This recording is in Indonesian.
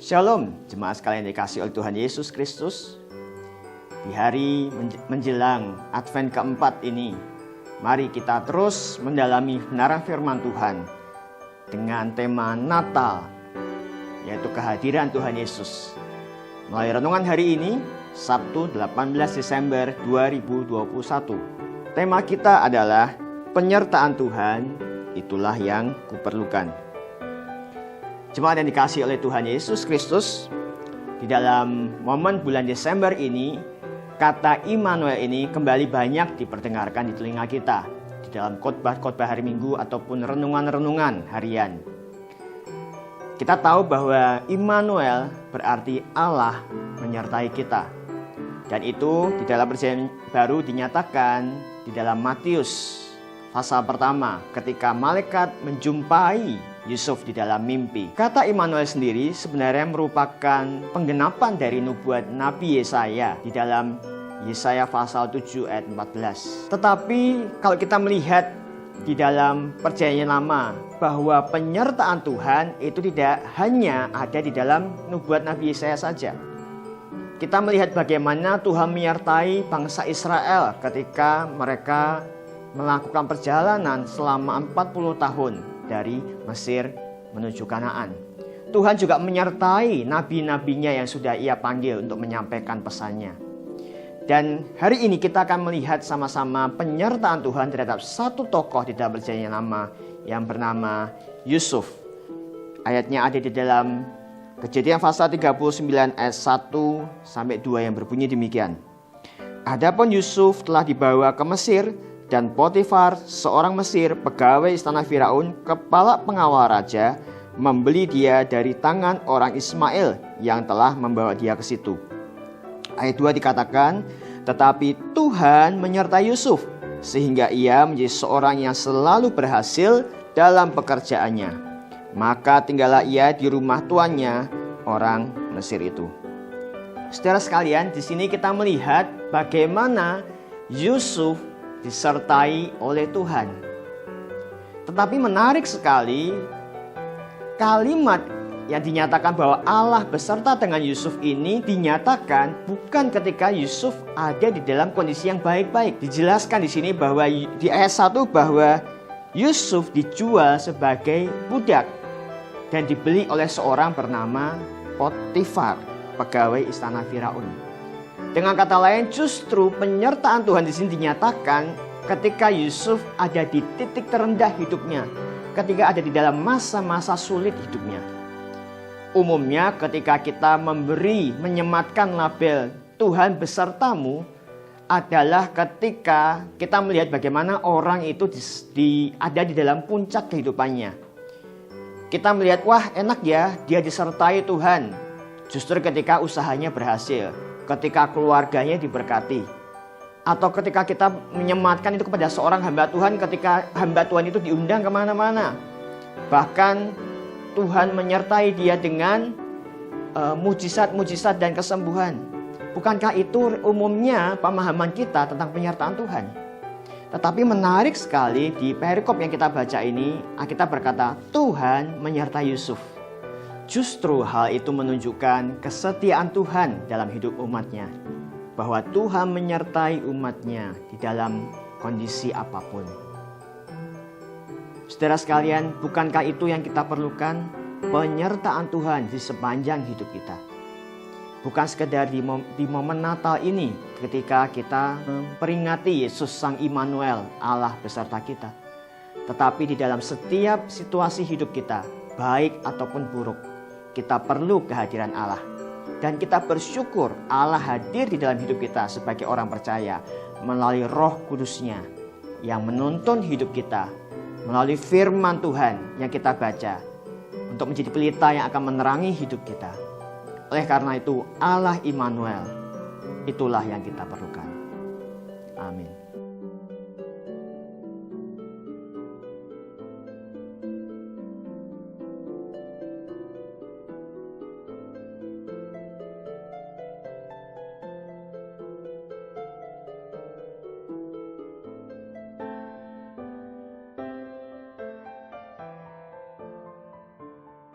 Shalom, jemaat sekalian dikasihi oleh Tuhan Yesus Kristus. Di hari menjelang Advent keempat ini, mari kita terus mendalami kebenaran firman Tuhan dengan tema Natal, yaitu kehadiran Tuhan Yesus. Melalui renungan hari ini, Sabtu 18 Desember 2021. Tema kita adalah penyertaan Tuhan, itulah yang kuperlukan. Jemaat yang dikasihi oleh Tuhan Yesus Kristus, di dalam momen bulan Desember ini, kata Immanuel ini kembali banyak diperdengarkan di telinga kita, di dalam khotbah-khotbah hari Minggu ataupun renungan-renungan harian. Kita tahu bahwa Immanuel berarti Allah menyertai kita. Dan itu di dalam Perjanjian Baru dinyatakan di dalam Matius pasal pertama ketika malaikat menjumpai Yusuf di dalam mimpi. Kata Immanuel sendiri sebenarnya merupakan penggenapan dari nubuat Nabi Yesaya di dalam Yesaya pasal 7 ayat 14. Tetapi kalau kita melihat di dalam Perjanjian Lama bahwa penyertaan Tuhan itu tidak hanya ada di dalam nubuat Nabi Yesaya saja. Kita melihat bagaimana Tuhan menyertai bangsa Israel ketika mereka melakukan perjalanan selama 40 tahun dari Mesir menuju Kanaan. Tuhan juga menyertai nabi-nabinya yang sudah ia panggil untuk menyampaikan pesannya. Dan hari ini kita akan melihat sama-sama penyertaan Tuhan terhadap satu tokoh di dalam Perjanjian Lama yang bernama Yusuf. Ayatnya ada di dalam Kejadian pasal 39 ayat 1 sampai 2 yang berbunyi demikian. Adapun Yusuf telah dibawa ke Mesir, dan Potifar, seorang Mesir, pegawai istana Firaun, kepala pengawal raja, membeli dia dari tangan orang Ismail yang telah membawa dia ke situ. Ayat 2 dikatakan, tetapi Tuhan menyertai Yusuf, sehingga ia menjadi seorang yang selalu berhasil dalam pekerjaannya. Maka tinggallah ia di rumah tuannya, orang Mesir itu. Saudara sekalian, di sini kita melihat bagaimana Yusuf disertai oleh Tuhan. Tetapi menarik sekali kalimat yang dinyatakan bahwa Allah beserta dengan Yusuf ini dinyatakan bukan ketika Yusuf ada di dalam kondisi yang baik-baik. Dijelaskan di sini bahwa di ayat 1 bahwa Yusuf dijual sebagai budak dan dibeli oleh seorang bernama Potifar, pegawai istana Firaun. Dengan kata lain, justru penyertaan Tuhan di sini dinyatakan ketika Yusuf ada di titik terendah hidupnya, ketika ada di dalam masa-masa sulit hidupnya. Umumnya ketika kita menyematkan label Tuhan besertamu adalah ketika kita melihat bagaimana orang itu ada di dalam puncak kehidupannya. Kita melihat, wah enak ya, dia disertai Tuhan. Justru ketika usahanya berhasil, ketika keluarganya diberkati, atau ketika kita menyematkan itu kepada seorang hamba Tuhan, ketika hamba Tuhan itu diundang kemana-mana, bahkan Tuhan menyertai dia dengan mujizat-mujizat dan kesembuhan. Bukankah itu umumnya pemahaman kita tentang penyertaan Tuhan? Tetapi menarik sekali di perikop yang kita baca ini, Alkitab berkata Tuhan menyertai Yusuf. Justru hal itu menunjukkan kesetiaan Tuhan dalam hidup umatnya. Bahwa Tuhan menyertai umatnya di dalam kondisi apapun. Saudara sekalian, bukankah itu yang kita perlukan? Penyertaan Tuhan di sepanjang hidup kita. Bukan sekedar di momen Natal ini ketika kita memperingati Yesus Sang Immanuel, Allah beserta kita. Tetapi di dalam setiap situasi hidup kita, baik ataupun buruk, kita perlu kehadiran Allah. Dan kita bersyukur Allah hadir di dalam hidup kita sebagai orang percaya melalui Roh Kudus-Nya yang menuntun hidup kita, melalui firman Tuhan yang kita baca untuk menjadi pelita yang akan menerangi hidup kita. Oleh karena itu Allah Immanuel, itulah yang kita perlukan. Amin.